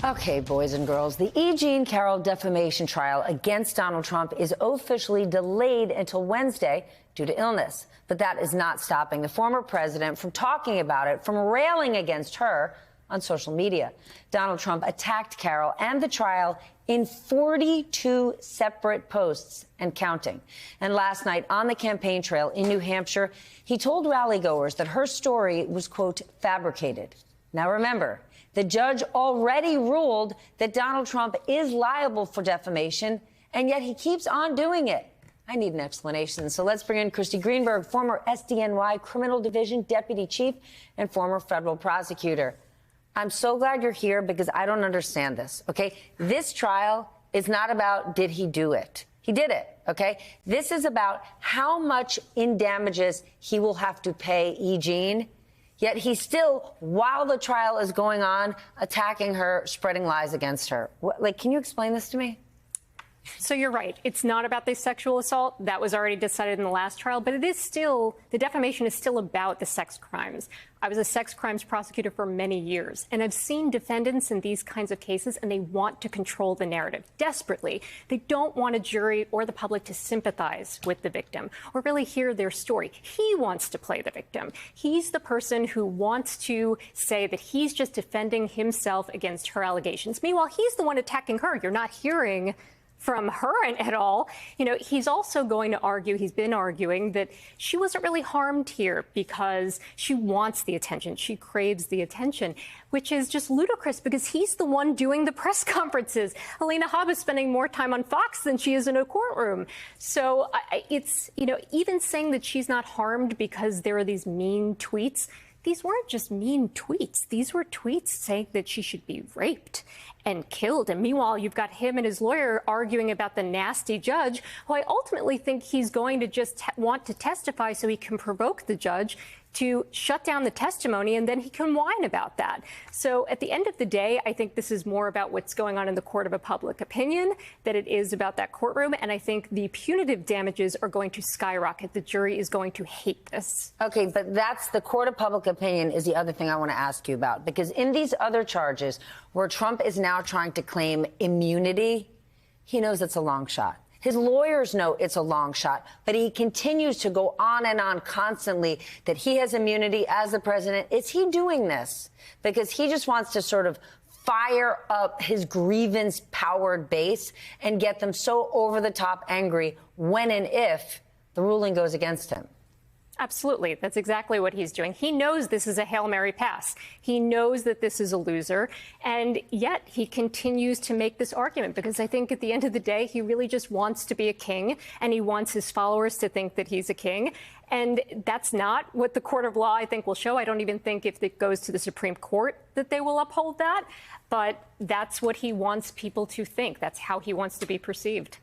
Okay, boys and girls, the E. Jean Carroll defamation trial against Donald Trump is officially delayed until Wednesday due to illness. But that is not stopping the former president from talking about it, from railing against her on social media. Donald Trump attacked Carroll and the trial in 42 separate posts and counting. And last night on the campaign trail in New Hampshire, he told rallygoers that her story was, quote, fabricated. Now remember, the judge already ruled that Donald Trump is liable for defamation, and yet he keeps on doing it. I need an explanation. So let's bring in Christy Greenberg, former SDNY Criminal Division Deputy Chief and former federal prosecutor. I'm so glad you're here because I don't understand this, okay? This trial is not about did he do it. He did it, okay? This is about how much in damages he will have to pay E. Jean. Yet he's still, while the trial is going on, attacking her, spreading lies against her. Can you explain this to me? So you're right. It's not about the sexual assault. That was already decided in the last trial. But it is still, the defamation is still about the sex crimes. I was a sex crimes prosecutor for many years, and I've seen defendants in these kinds of cases, and they want to control the narrative desperately. They don't want a jury or the public to sympathize with the victim or really hear their story. He wants to play the victim. He's the person who wants to say that he's just defending himself against her allegations. Meanwhile, he's the one attacking her. You're not hearing from her at all. You know, he's also going to argue, he's been arguing that she wasn't really harmed here because she wants the attention. She craves the attention, which is just ludicrous because he's the one doing the press conferences. Alina Habba is spending more time on Fox than she is in a courtroom. So it's, you know, even saying that she's not harmed because there are these mean tweets. These weren't just mean tweets. These were tweets saying that she should be raped and killed. And meanwhile, you've got him and his lawyer arguing about the nasty judge, who I ultimately think he's going to just want to testify so he can provoke the judge to shut down the testimony, and then he can whine about that. So at the end of the day, I think this is more about what's going on in the court of a public opinion than it is about that courtroom. And I think the punitive damages are going to skyrocket. The jury is going to hate this. Okay, but that's the court of public opinion is the other thing I want to ask you about, because in these other charges where Trump is now trying to claim immunity, he knows it's a long shot. His lawyers know it's a long shot, but he continues to go on and on constantly that he has immunity as the president. Is he doing this because he just wants to sort of fire up his grievance-powered base and get them so over-the-top angry when and if the ruling goes against him? Absolutely. That's exactly what he's doing. He knows this is a Hail Mary pass. He knows that this is a loser. And yet he continues to make this argument because I think at the end of the day, he really just wants to be a king and he wants his followers to think that he's a king. And that's not what the court of law, I think, will show. I don't even think if it goes to the Supreme Court that they will uphold that. But that's what he wants people to think. That's how he wants to be perceived.